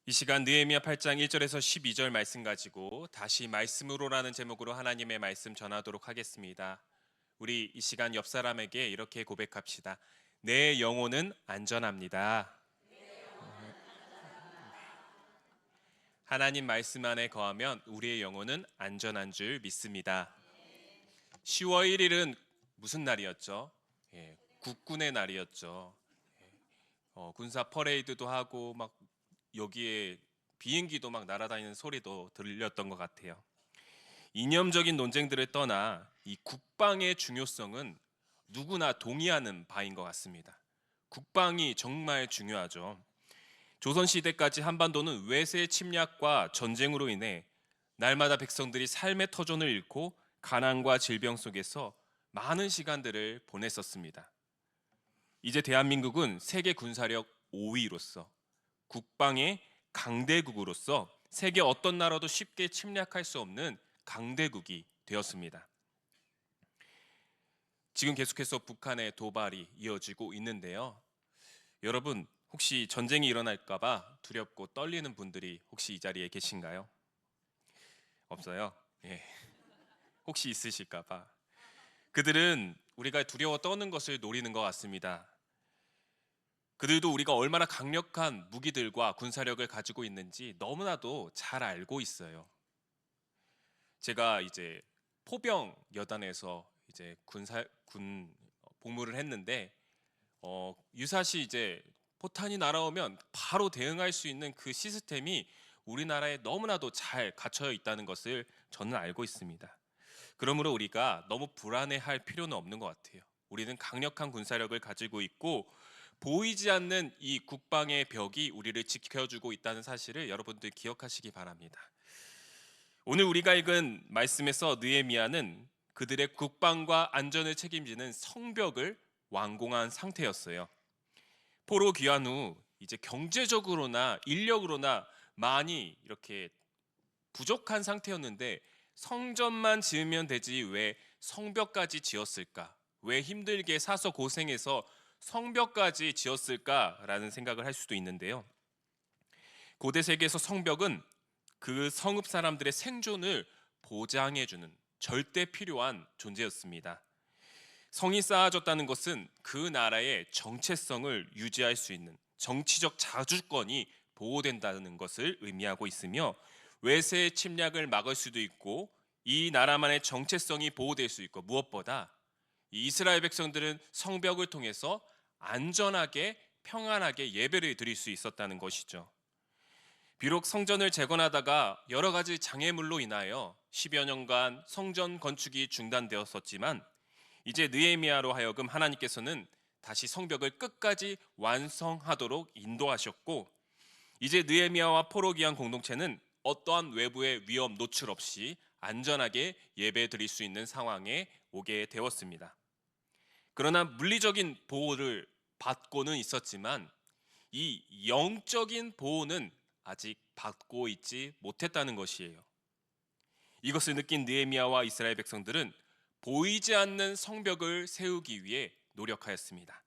이 시간 느헤미야 8장 1절에서 12절 말씀 가지고 다시 말씀으로라는 제목으로 하나님의 말씀 전하도록 하겠습니다. 우리 이 시간 옆 사람에게 이렇게 고백합시다. 내 영혼은 안전합니다. 하나님 말씀 안에 거하면 우리의 영혼은 안전한 줄 믿습니다. 10월 1일은 무슨 날이었죠? 국군의 날이었죠. 군사 퍼레이드도 하고 막 여기에 비행기도 막 날아다니는 소리도 들렸던 것 같아요. 이념적인 논쟁들을 떠나 이 국방의 중요성은 누구나 동의하는 바인 것 같습니다. 국방이 정말 중요하죠. 조선시대까지 한반도는 외세 침략과 전쟁으로 인해 날마다 백성들이 삶의 터전을 잃고 가난과 질병 속에서 많은 시간들을 보냈었습니다. 이제 대한민국은 세계 군사력 5위로서 국방의 강대국으로서 세계 어떤 나라도 쉽게 침략할 수 없는 강대국이 되었습니다. 지금 계속해서 북한의 도발이 이어지고 있는데요. 여러분 혹시 전쟁이 일어날까 봐 두렵고 떨리는 분들이 혹시 이 자리에 계신가요? 없어요? 예. 혹시 있으실까 봐. 그들은 우리가 두려워 떠는 것을 노리는 것 같습니다. 그들도 우리가 얼마나 강력한 무기들과 군사력을 가지고 있는지 너무나도 잘 알고 있어요. 제가 이제 포병 여단에서 이제 군 복무를 했는데 유사시 이제 포탄이 날아오면 바로 대응할 수 있는 그 시스템이 우리나라에 너무나도 잘 갖춰져 있다는 것을 저는 알고 있습니다. 그러므로 우리가 너무 불안해할 필요는 없는 것 같아요. 우리는 강력한 군사력을 가지고 있고 보이지 않는 이 국방의 벽이 우리를 지켜주고 있다는 사실을 여러분들 기억하시기 바랍니다. 오늘 우리가 읽은 말씀에서 느헤미야는 그들의 국방과 안전을 책임지는 성벽을 완공한 상태였어요. 포로 귀환 후 이제 경제적으로나 인력으로나 많이 이렇게 부족한 상태였는데 성전만 지으면 되지 왜 성벽까지 지었을까? 왜 힘들게 사서 고생해서 성벽까지 지었을까라는 생각을 할 수도 있는데요. 고대 세계에서 성벽은 그 성읍 사람들의 생존을 보장해주는 절대 필요한 존재였습니다. 성이 쌓아졌다는 것은 그 나라의 정체성을 유지할 수 있는 정치적 자주권이 보호된다는 것을 의미하고 있으며 외세의 침략을 막을 수도 있고 이 나라만의 정체성이 보호될 수 있고 무엇보다 이 이스라엘 백성들은 성벽을 통해서 안전하게 평안하게 예배를 드릴 수 있었다는 것이죠. 비록 성전을 재건하다가 여러 가지 장애물로 인하여 10여 년간 성전 건축이 중단되었었지만 이제 느헤미야로 하여금 하나님께서는 다시 성벽을 끝까지 완성하도록 인도하셨고 이제 느헤미야와 포로 귀환 공동체는 어떠한 외부의 위험 노출 없이 안전하게 예배 드릴 수 있는 상황에 오게 되었습니다. 그러나 물리적인 보호를 받고는 있었지만 이 영적인 보호는 아직 받고 있지 못했다는 것이에요. 이것을 느낀 느헤미야와 이스라엘 백성들은 보이지 않는 성벽을 세우기 위해 노력하였습니다.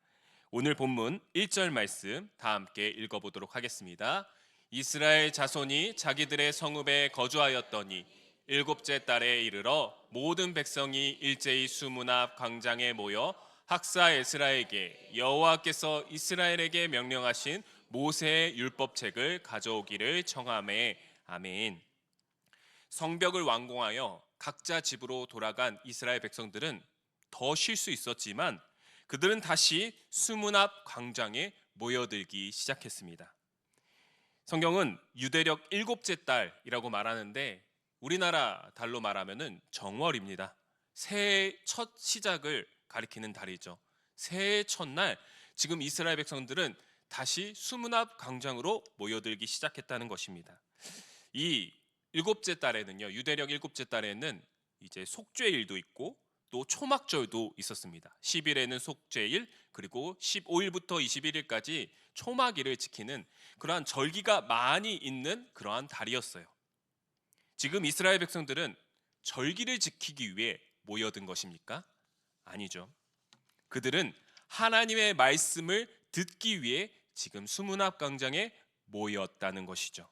오늘 본문 1절 말씀 다 함께 읽어보도록 하겠습니다. 이스라엘 자손이 자기들의 성읍에 거주하였더니 일곱째 달에 이르러 모든 백성이 일제히 수문 앞 광장에 모여 학사 에스라에게 여호와께서 이스라엘에게 명령하신 모세의 율법책을 가져오기를 청하매 아멘. 성벽을 완공하여 각자 집으로 돌아간 이스라엘 백성들은 더 쉴 수 있었지만 그들은 다시 수문 앞 광장에 모여들기 시작했습니다. 성경은 유대력 일곱째 달이라고 말하는데 우리나라 달로 말하면은 정월입니다. 새해의 첫 시작을 가리키는 달이죠. 새해 첫날 지금 이스라엘 백성들은 다시 수문 앞 광장으로 모여들기 시작했다는 것입니다. 이 일곱째 달에는요, 유대력 일곱째 달에는 이제 속죄일도 있고 또 초막절도 있었습니다. 10일에는 속죄일, 그리고 15일부터 21일까지 초막일을 지키는 그러한 절기가 많이 있는 그러한 달이었어요. 지금 이스라엘 백성들은 절기를 지키기 위해 모여든 것입니까? 아니죠. 그들은 하나님의 말씀을 듣기 위해 지금 수문 앞 광장에 모였다는 것이죠.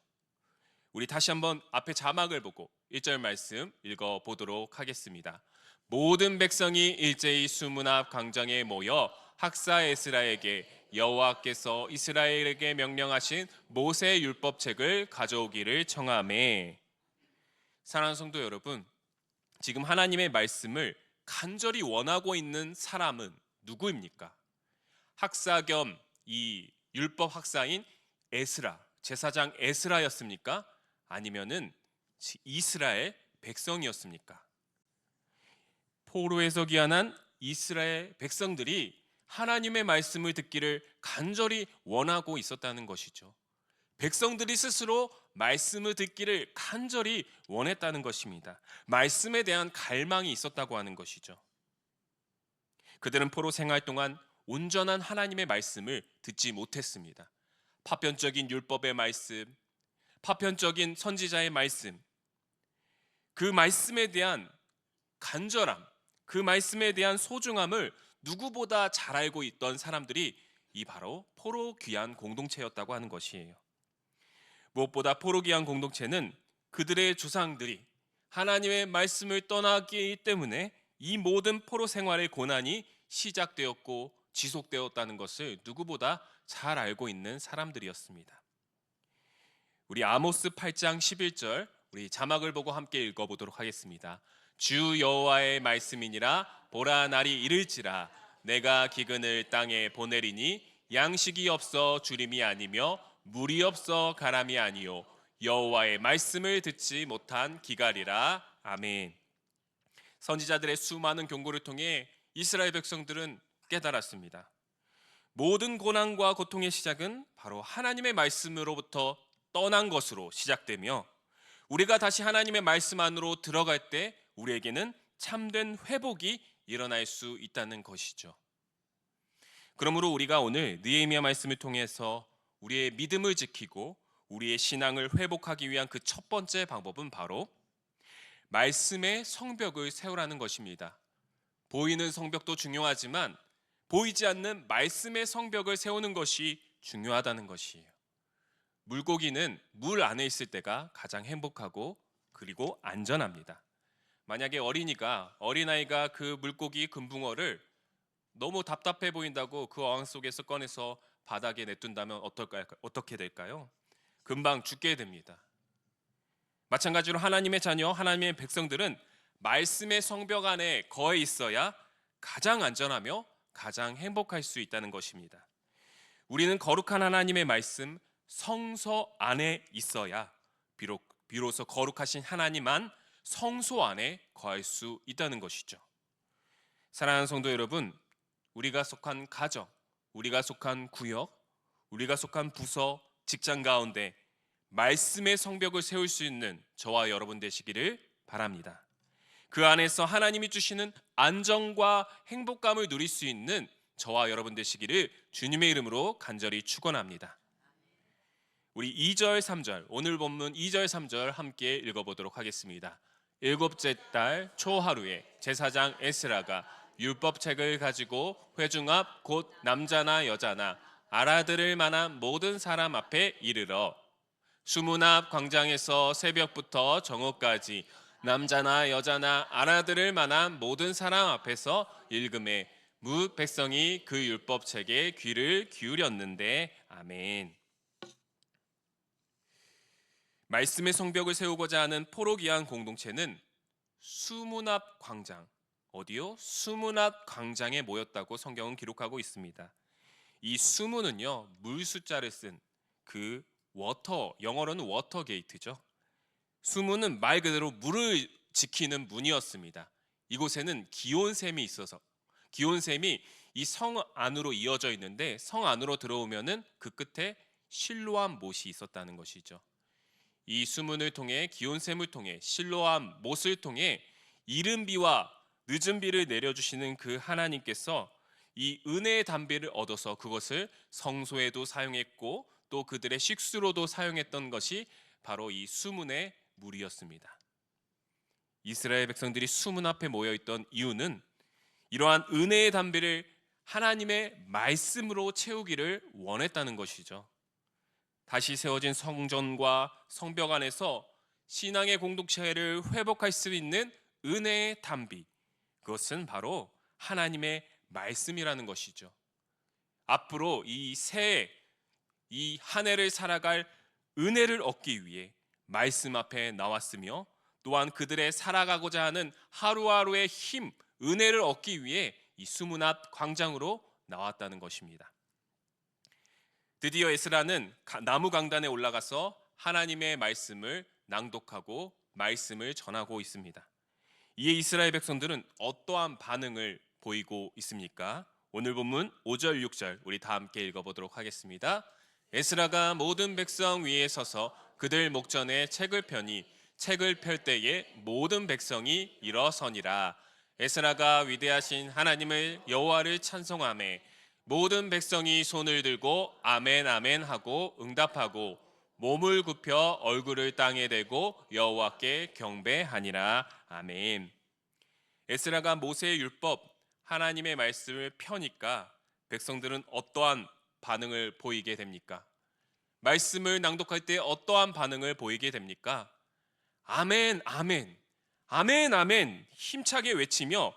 우리 다시 한번 앞에 자막을 보고 1절 말씀 읽어보도록 하겠습니다. 모든 백성이 일제히 수문 앞 광장에 모여 학사 에스라에게 여호와께서 이스라엘에게 명령하신 모세 율법책을 가져오기를 청하매. 사랑하는 성도 여러분, 지금 하나님의 말씀을 간절히 원하고 있는 사람은 누구입니까? 학사 겸 이 율법 학사인 에스라, 제사장 에스라였습니까? 아니면은 이스라엘 백성이었습니까? 포로에서 귀환한 이스라엘 백성들이 하나님의 말씀을 듣기를 간절히 원하고 있었다는 것이죠. 백성들이 스스로 말씀을 듣기를 간절히 원했다는 것입니다. 말씀에 대한 갈망이 있었다고 하는 것이죠. 그들은 포로 생활 동안 온전한 하나님의 말씀을 듣지 못했습니다. 파편적인 율법의 말씀, 파편적인 선지자의 말씀, 그 말씀에 대한 간절함, 그 말씀에 대한 소중함을 누구보다 잘 알고 있던 사람들이 이 바로 포로 귀환 공동체였다고 하는 것이에요. 무엇보다 포로 귀환 공동체는 그들의 조상들이 하나님의 말씀을 떠나기 때문에 이 모든 포로 생활의 고난이 시작되었고 지속되었다는 것을 누구보다 잘 알고 있는 사람들이었습니다. 우리 아모스 8장 11절 우리 자막을 보고 함께 읽어보도록 하겠습니다. 주 여호와의 말씀이니라. 보라, 날이 이를지라 내가 기근을 땅에 보내리니 양식이 없어 주림이 아니며 물이 없어 가람이 아니요 여호와의 말씀을 듣지 못한 기갈이라. 아멘. 선지자들의 수많은 경고를 통해 이스라엘 백성들은 깨달았습니다. 모든 고난과 고통의 시작은 바로 하나님의 말씀으로부터 떠난 것으로 시작되며 우리가 다시 하나님의 말씀 안으로 들어갈 때 우리에게는 참된 회복이 일어날 수 있다는 것이죠. 그러므로 우리가 오늘 느헤미야 말씀을 통해서 우리의 믿음을 지키고 우리의 신앙을 회복하기 위한 그 첫 번째 방법은 바로 말씀의 성벽을 세우라는 것입니다. 보이는 성벽도 중요하지만 보이지 않는 말씀의 성벽을 세우는 것이 중요하다는 것이에요. 물고기는 물 안에 있을 때가 가장 행복하고 그리고 안전합니다. 만약에 어린아이가 그 물고기 금붕어를 너무 답답해 보인다고 그 어항 속에서 꺼내서 바닥에 내둔다면 어떻게 될까요? 금방 죽게 됩니다. 마찬가지로 하나님의 자녀, 하나님의 백성들은 말씀의 성벽 안에 거해 있어야 가장 안전하며 가장 행복할 수 있다는 것입니다. 우리는 거룩한 하나님의 말씀, 성서 안에 있어야 비로소 거룩하신 하나님만 성소 안에 거할 수 있다는 것이죠. 사랑하는 성도 여러분, 우리가 속한 가정, 우리가 속한 구역, 우리가 속한 부서, 직장 가운데 말씀의 성벽을 세울 수 있는 저와 여러분 되시기를 바랍니다. 그 안에서 하나님이 주시는 안정과 행복감을 누릴 수 있는 저와 여러분 되시기를 주님의 이름으로 간절히 축원합니다. 우리 2절 3절 오늘 본문 2절 3절 함께 읽어보도록 하겠습니다. 일곱째 달 초하루에 제사장 에스라가 율법책을 가지고 회중 앞 곧 남자나 여자나 알아들을 만한 모든 사람 앞에 이르러 수문 앞 광장에서 새벽부터 정오까지 남자나 여자나 알아들을 만한 모든 사람 앞에서 읽음에 뭇 백성이 그 율법책에 귀를 기울였는데. 아멘. 말씀의 성벽을 세우고자 하는 포로 귀환 공동체는 수문 앞 광장, 어디요? 수문 앞 광장에 모였다고 성경은 기록하고 있습니다. 이 수문은요, 물 숫자를 쓴 그 영어로는 워터 게이트죠. 수문은 말 그대로 물을 지키는 문이었습니다. 이곳에는 기온샘이 있어서 기온샘이 이 성 안으로 이어져 있는데 성 안으로 들어오면은 그 끝에 실로암 못이 있었다는 것이죠. 이 수문을 통해 기온샘을 통해 실로암 못을 통해 이른 비와 늦은 비를 내려주시는 그 하나님께서 이 은혜의 담비를 얻어서 그것을 성소에도 사용했고 또 그들의 식수로도 사용했던 것이 바로 이 수문의 물이었습니다. 이스라엘 백성들이 수문 앞에 모여있던 이유는 이러한 은혜의 담비를 하나님의 말씀으로 채우기를 원했다는 것이죠. 다시 세워진 성전과 성벽 안에서 신앙의 공동체를 회복할 수 있는 은혜의 담비, 그것은 바로 하나님의 말씀이라는 것이죠. 앞으로 이 새해, 이 한 해를 살아갈 은혜를 얻기 위해 말씀 앞에 나왔으며, 또한 그들의 살아가고자 하는 하루하루의 힘, 은혜를 얻기 위해 이 수문 앞 광장으로 나왔다는 것입니다. 드디어 에스라는 나무 강단에 올라가서 하나님의 말씀을 낭독하고 말씀을 전하고 있습니다. 이에 이스라엘 백성들은 어떠한 반응을 보이고 있습니까? 오늘 본문 5절 6절 우리 다 함께 읽어보도록 하겠습니다. 에스라가 모든 백성 위에 서서 그들 목전에 책을 펴니 책을 펼 때에 모든 백성이 일어서니라. 에스라가 위대하신 하나님을 여호와를 찬송하며 모든 백성이 손을 들고 아멘 아멘 하고 응답하고 몸을 굽혀 얼굴을 땅에 대고 여호와께 경배하니라. 아멘. 에스라가 모세의 율법, 하나님의 말씀을 펴니까 백성들은 어떠한 반응을 보이게 됩니까? 말씀을 낭독할 때 어떠한 반응을 보이게 됩니까? 아멘, 아멘, 아멘, 아멘 힘차게 외치며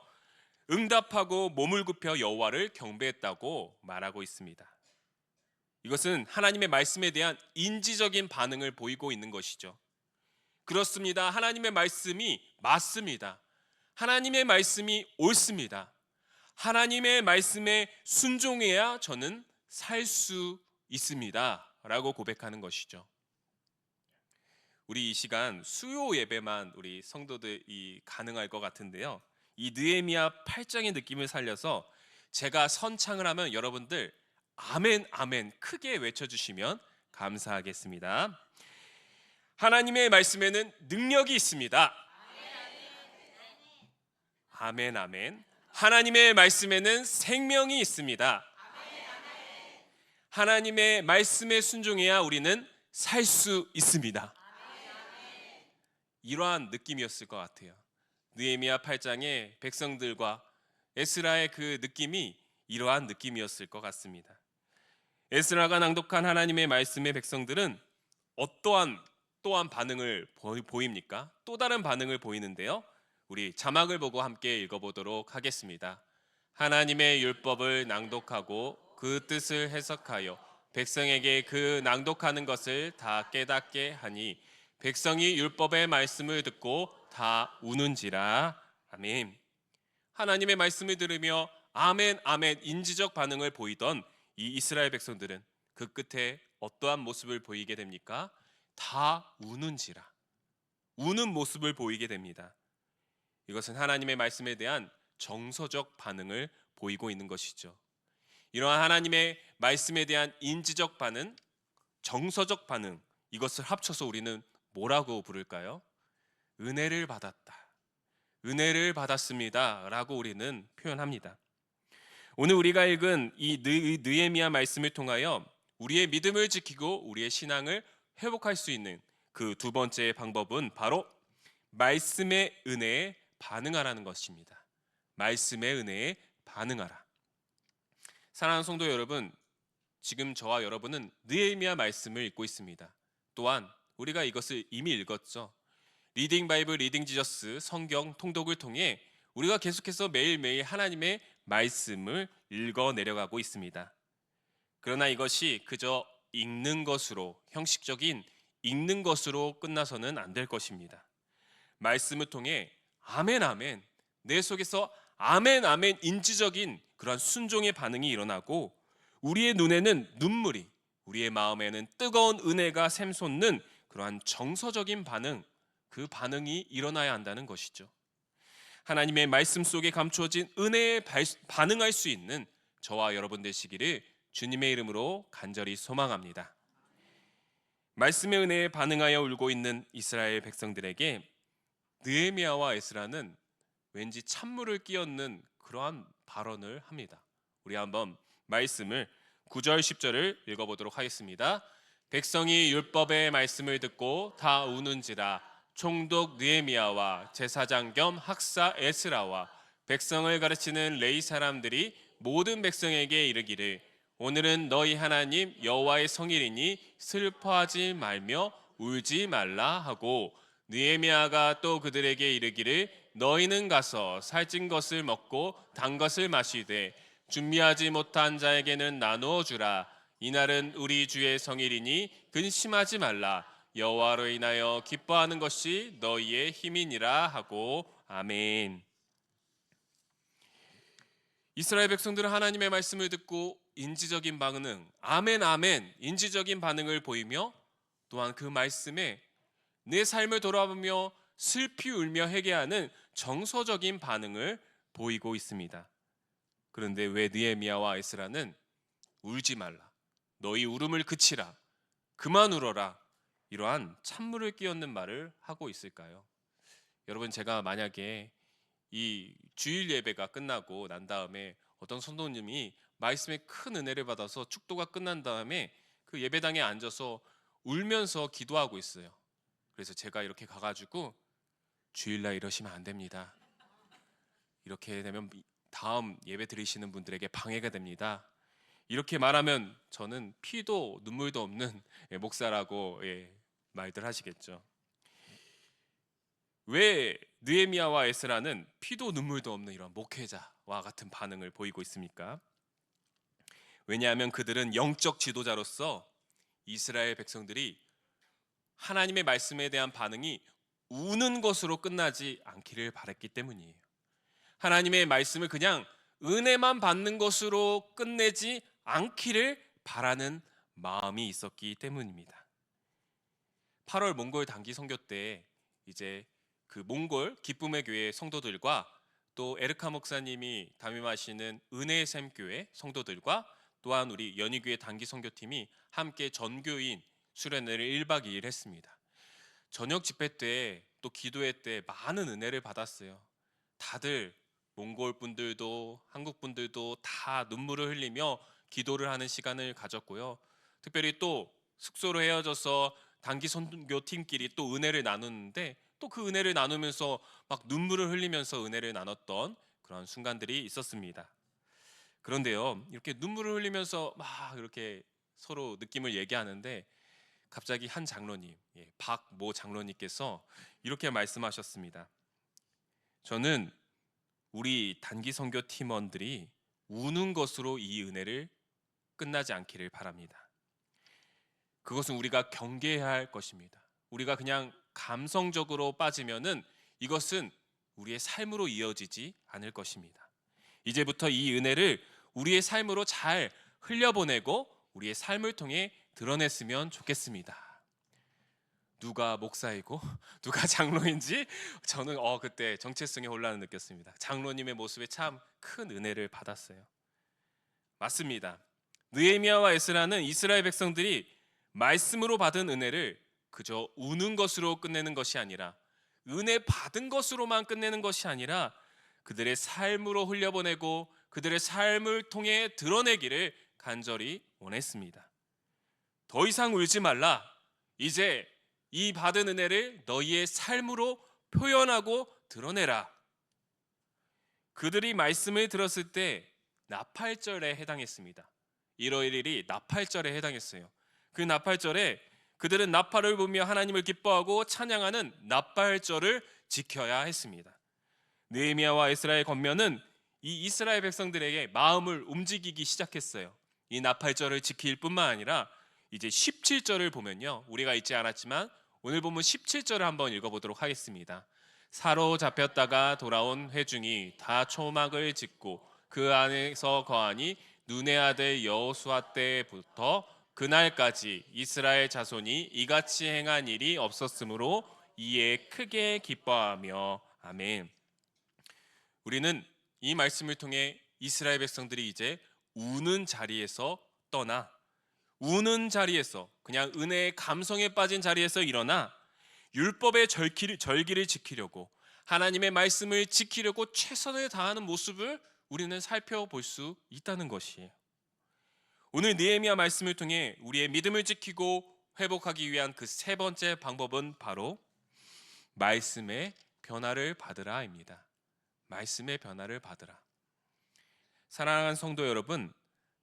응답하고 몸을 굽혀 여호와를 경배했다고 말하고 있습니다. 이것은 하나님의 말씀에 대한 인지적인 반응을 보이고 있는 것이죠. 그렇습니다. 하나님의 말씀이 맞습니다. 하나님의 말씀이 옳습니다. 하나님의 말씀에 순종해야 저는 살 수 있습니다 라고 고백하는 것이죠. 우리 이 시간 수요 예배만 우리 성도들이 가능할 것 같은데요, 이 느헤미야 8장의 느낌을 살려서 제가 선창을 하면 여러분들 아멘 아멘 크게 외쳐주시면 감사하겠습니다. 하나님의 말씀에는 능력이 있습니다. 아멘 아멘. 하나님의 말씀에는 생명이 있습니다. 하나님의 말씀에 순종해야 우리는 살 수 있습니다. 이러한 느낌이었을 것 같아요. 느헤미야 8장의 백성들과 에스라의 그 느낌이 이러한 느낌이었을 것 같습니다. 에스라가 낭독한 하나님의 말씀의 백성들은 또한 반응을 보입니까? 또 다른 반응을 보이는데요, 우리 자막을 보고 함께 읽어보도록 하겠습니다. 하나님의 율법을 낭독하고 그 뜻을 해석하여 백성에게 그 낭독하는 것을 다 깨닫게 하니 백성이 율법의 말씀을 듣고 다 우는지라. 아멘. 하나님의 말씀을 들으며 아멘 아멘 인지적 반응을 보이던 이 이스라엘 백성들은 그 끝에 어떠한 모습을 보이게 됩니까? 다 우는지라. 우는 모습을 보이게 됩니다. 이것은 하나님의 말씀에 대한 정서적 반응을 보이고 있는 것이죠. 이러한 하나님의 말씀에 대한 인지적 반응, 정서적 반응, 이것을 합쳐서 우리는 뭐라고 부를까요? 은혜를 받았다, 은혜를 받았습니다 라고 우리는 표현합니다. 오늘 우리가 읽은 이 느헤미야 말씀을 통하여 우리의 믿음을 지키고 우리의 신앙을 회복할 수 있는 그 두 번째 방법은 바로 말씀의 은혜에 반응하라는 것입니다. 말씀의 은혜에 반응하라. 사랑하는 성도 여러분, 지금 저와 여러분은 느헤미야 말씀을 읽고 있습니다. 또한 우리가 이것을 이미 읽었죠. 리딩 바이블, 리딩 지저스 성경 통독을 통해 우리가 계속해서 매일매일 하나님의 말씀을 읽어 내려가고 있습니다. 그러나 이것이 그저 읽는 것으로, 형식적인 읽는 것으로 끝나서는 안 될 것입니다. 말씀을 통해 아멘 아멘, 내 속에서 아멘 아멘 인지적인 그러한 순종의 반응이 일어나고 우리의 눈에는 눈물이, 우리의 마음에는 뜨거운 은혜가 샘솟는 그러한 정서적인 반응, 그 반응이 일어나야 한다는 것이죠. 하나님의 말씀 속에 감추어진 은혜에 반응할 수 있는 저와 여러분 되시기를 주님의 이름으로 간절히 소망합니다. 말씀의 은혜에 반응하여 울고 있는 이스라엘 백성들에게 느헤미야와 에스라는 왠지 찬물을 끼얹는 그러한 발언을 합니다. 우리 한번 말씀을 9절 10절을 읽어보도록 하겠습니다. 백성이 율법의 말씀을 듣고 다 우는지라. 총독 느헤미야와 제사장 겸 학사 에스라와 백성을 가르치는 레위 사람들이 모든 백성에게 이르기를 오늘은 너희 하나님 여호와의 성일이니 슬퍼하지 말며 울지 말라 하고, 느헤미야가 또 그들에게 이르기를 너희는 가서 살찐 것을 먹고 단 것을 마시되 준비하지 못한 자에게는 나누어 주라. 이날은 우리 주의 성일이니 근심하지 말라. 여호와로 인하여 기뻐하는 것이 너희의 힘이니라 하고. 아멘. 이스라엘 백성들은 하나님의 말씀을 듣고 인지적인 반응, 아멘 아멘, 인지적인 반응을 보이며, 또한 그 말씀에 내 삶을 돌아보며 슬피 울며 회개하는 정서적인 반응을 보이고 있습니다. 그런데 왜 느헤미야와 에스라는 울지 말라, 너희 울음을 그치라, 그만 울어라, 이러한 찬물을 끼얹는 말을 하고 있을까요? 여러분, 제가 만약에 이 주일 예배가 끝나고 난 다음에 어떤 성도님이 말씀에 큰 은혜를 받아서 축도가 끝난 다음에 그 예배당에 앉아서 울면서 기도하고 있어요. 그래서 제가 이렇게 가가지고 주일날 이러시면 안 됩니다. 이렇게 되면 다음 예배 드리시는 분들에게 방해가 됩니다. 이렇게 말하면 저는 피도 눈물도 없는 목사라고 말들 하시겠죠. 왜 느헤미야와 에스라는 피도 눈물도 없는 이런 목회자와 같은 반응을 보이고 있습니까? 왜냐하면 그들은 영적 지도자로서 이스라엘 백성들이 하나님의 말씀에 대한 반응이 우는 것으로 끝나지 않기를 바랐기 때문이에요. 하나님의 말씀을 그냥 은혜만 받는 것으로 끝내지 않기를 바라는 마음이 있었기 때문입니다. 8월 몽골 단기 선교 때 이제 그 몽골 기쁨의 교회 성도들과 또 에르카 목사님이 담임하시는 은혜의 샘 교회 성도들과 또한 우리 연희교회 단기 선교팀이 함께 전교인 수련회를 1박 2일 했습니다. 저녁 집회 때 또 기도회 때 많은 은혜를 받았어요. 다들 몽골 분들도 한국 분들도 다 눈물을 흘리며 기도를 하는 시간을 가졌고요. 특별히 또 숙소로 헤어져서 단기 선교팀끼리 또 은혜를 나누는데, 또 그 은혜를 나누면서 막 눈물을 흘리면서 은혜를 나눴던 그런 순간들이 있었습니다. 그런데요, 이렇게 눈물을 흘리면서 막 이렇게 서로 느낌을 얘기하는데 갑자기 한 장로님, 박모 장로님께서 이렇게 말씀하셨습니다. 저는 우리 단기 선교 팀원들이 우는 것으로 이 은혜를 끝나지 않기를 바랍니다. 그것은 우리가 경계해야 할 것입니다. 우리가 그냥 감성적으로 빠지면은 이것은 우리의 삶으로 이어지지 않을 것입니다. 이제부터 이 은혜를 우리의 삶으로 잘 흘려보내고 우리의 삶을 통해 드러냈으면 좋겠습니다. 누가 목사이고 누가 장로인지 저는 그때 정체성의 혼란을 느꼈습니다. 장로님의 모습에 참 큰 은혜를 받았어요. 맞습니다. 느헤미야와 에스라는 이스라엘 백성들이 말씀으로 받은 은혜를 그저 우는 것으로 끝내는 것이 아니라, 은혜 받은 것으로만 끝내는 것이 아니라 그들의 삶으로 흘려보내고 그들의 삶을 통해 드러내기를 간절히 원했습니다. 더 이상 울지 말라. 이제 이 받은 은혜를 너희의 삶으로 표현하고 드러내라. 그들이 말씀을 들었을 때 나팔절에 해당했습니다. 1월 1일이 나팔절에 해당했어요. 그 나팔절에 그들은 나팔을 불며 하나님을 기뻐하고 찬양하는 나팔절을 지켜야 했습니다. 느헤미야와 에스라의 권면은 이 이스라엘 백성들에게 마음을 움직이기 시작했어요. 이 나팔절을 지킬 뿐만 아니라 이제 17절을 보면요, 우리가 읽지 않았지만 오늘 보면 17절을 한번 읽어보도록 하겠습니다. 사로잡혔다가 돌아온 회중이 다 초막을 짓고 그 안에서 거하니 눈의 아들 여호수아 때부터 그날까지 이스라엘 자손이 이같이 행한 일이 없었으므로 이에 크게 기뻐하며. 아멘. 우리는 이 말씀을 통해 이스라엘 백성들이 이제 우는 자리에서 떠나, 우는 자리에서, 그냥 은혜의 감성에 빠진 자리에서 일어나 율법의 절기를 지키려고, 하나님의 말씀을 지키려고 최선을 다하는 모습을 우리는 살펴볼 수 있다는 것이에요. 오늘 느헤미야 말씀을 통해 우리의 믿음을 지키고 회복하기 위한 그 세 번째 방법은 바로 말씀의 변화를 받으라입니다. 말씀의 변화를 받으라. 사랑하는 성도 여러분,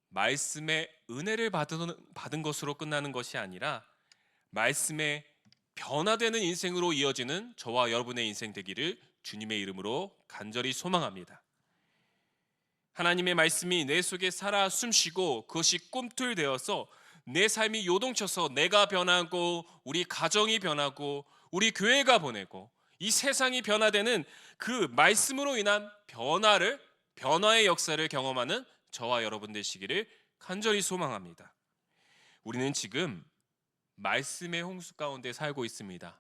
말씀의 은혜를 받은 것으로 끝나는 것이 아니라 말씀의 변화되는 인생으로 이어지는 저와 여러분의 인생 되기를 주님의 이름으로 간절히 소망합니다. 하나님의 말씀이 내 속에 살아 숨쉬고 그것이 꿈틀되어서 내 삶이 요동쳐서 내가 변하고 우리 가정이 변하고 우리 교회가 보내고 이 세상이 변화되는 그 말씀으로 인한 변화의 역사를 경험하는 저와 여러분 되시기를 간절히 소망합니다. 우리는 지금 말씀의 홍수 가운데 살고 있습니다.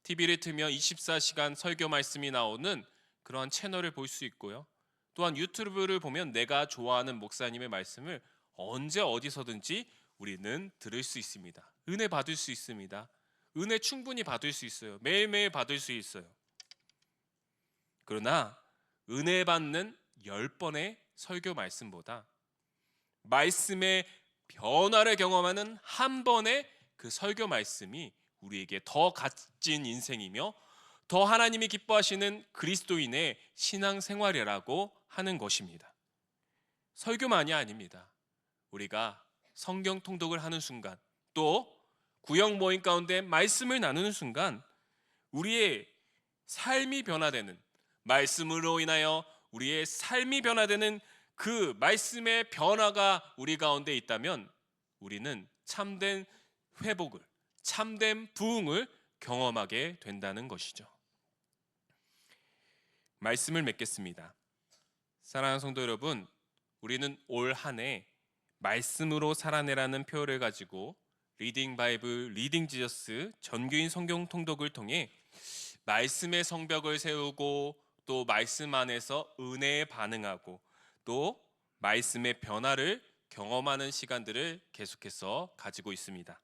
TV를 틀면 24시간 설교 말씀이 나오는 그러한 채널을 볼 수 있고요. 또한 유튜브를 보면 내가 좋아하는 목사님의 말씀을 언제 어디서든지 우리는 들을 수 있습니다. 은혜 받을 수 있습니다. 은혜 충분히 받을 수 있어요. 매일매일 받을 수 있어요. 그러나 은혜 받는 10번의 설교 말씀보다 말씀의 변화를 경험하는 한 번의 그 설교 말씀이 우리에게 더 값진 인생이며 더 하나님이 기뻐하시는 그리스도인의 신앙생활이라고 하는 것입니다. 설교만이 아닙니다. 우리가 성경 통독을 하는 순간, 또 구역 모임 가운데 말씀을 나누는 순간 우리의 삶이 변화되는, 말씀으로 인하여 우리의 삶이 변화되는 그 말씀의 변화가 우리 가운데 있다면 우리는 참된 회복을, 참된 부흥을 경험하게 된다는 것이죠. 말씀을 맺겠습니다. 사랑하는 성도 여러분, 우리는 올 한 해 말씀으로 살아내라는 표어를 가지고 리딩 바이블, 리딩 지저스 전교인 성경 통독을 통해 말씀의 성벽을 세우고 또 말씀 안에서 은혜에 반응하고 또 말씀의 변화를 경험하는 시간들을 계속해서 가지고 있습니다.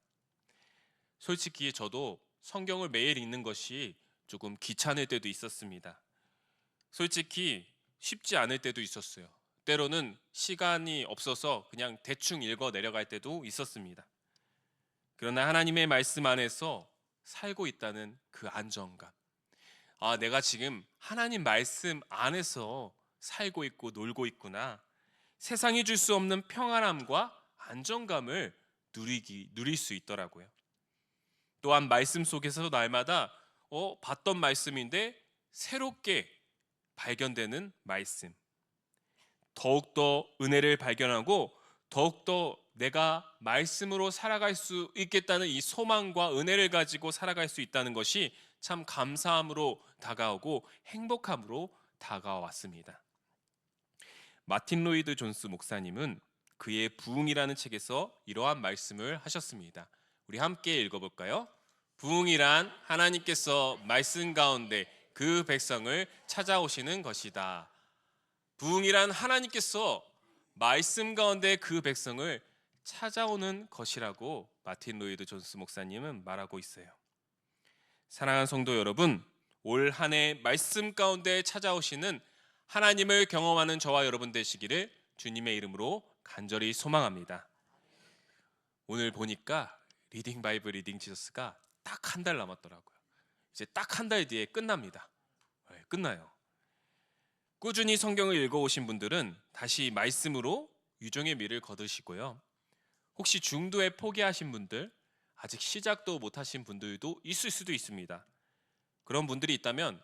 솔직히 저도 성경을 매일 읽는 것이 조금 귀찮을 때도 있었습니다. 솔직히 쉽지 않을 때도 있었어요. 때로는 시간이 없어서 그냥 대충 읽어 내려갈 때도 있었습니다. 그러나 하나님의 말씀 안에서 살고 있다는 그 안정감, 내가 지금 하나님 말씀 안에서 살고 있고 놀고 있구나, 세상이 줄 수 없는 평안함과 안정감을 누릴 수 있더라고요. 또한 말씀 속에서 날마다 봤던 말씀인데 새롭게 발견되는 말씀, 더욱더 은혜를 발견하고 더욱더 내가 말씀으로 살아갈 수 있겠다는 이 소망과 은혜를 가지고 살아갈 수 있다는 것이 참 감사함으로 다가오고 행복함으로 다가왔습니다. 마틴 로이드 존스 목사님은 그의 부흥이라는 책에서 이러한 말씀을 하셨습니다. 우리 함께 읽어볼까요? 부흥이란 하나님께서 말씀 가운데 그 백성을 찾아오시는 것이다. 부흥이란 하나님께서 말씀 가운데 그 백성을 찾아오는 것이라고 마틴 로이드 존스 목사님은 말하고 있어요. 사랑하는 성도 여러분, 올 한 해 말씀 가운데 찾아오시는 하나님을 경험하는 저와 여러분 되시기를 주님의 이름으로 간절히 소망합니다. 오늘 보니까 리딩 바이블 리딩 지저스가 딱 한 달 남았더라고요. 이제 딱 한 달 뒤에 끝납니다. 끝나요. 꾸준히 성경을 읽어오신 분들은 다시 말씀으로 유종의 미를 거두시고요. 혹시 중도에 포기하신 분들, 아직 시작도 못하신 분들도 있을 수도 있습니다. 그런 분들이 있다면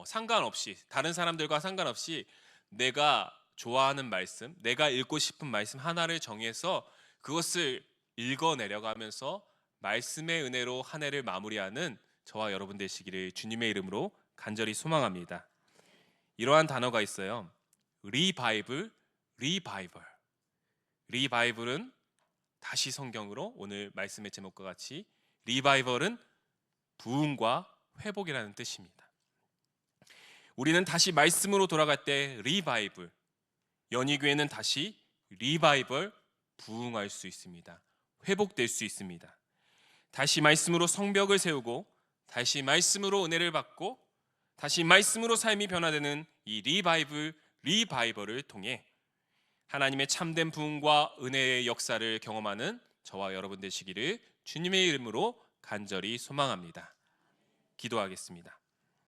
상관없이, 다른 사람들과 상관없이 내가 좋아하는 말씀, 내가 읽고 싶은 말씀 하나를 정해서 그것을 읽어 내려가면서 말씀의 은혜로 한 해를 마무리하는 저와 여러분 되시기를 주님의 이름으로 간절히 소망합니다. 이러한 단어가 있어요. 리바이블. 리바이블은 다시 성경으로 오늘 말씀의 제목과 같이 리바이벌은 부흥과 회복이라는 뜻입니다. 우리는 다시 말씀으로 돌아갈 때 리바이블, 연희교회는 다시 리바이벌, 부흥할 수 있습니다. 회복될 수 있습니다. 다시 말씀으로 성벽을 세우고 다시 말씀으로 은혜를 받고 다시 말씀으로 삶이 변화되는 이 리바이벌을 통해 하나님의 참된 부흥과 은혜의 역사를 경험하는 저와 여러분 되시기를 주님의 이름으로 간절히 소망합니다. 기도하겠습니다.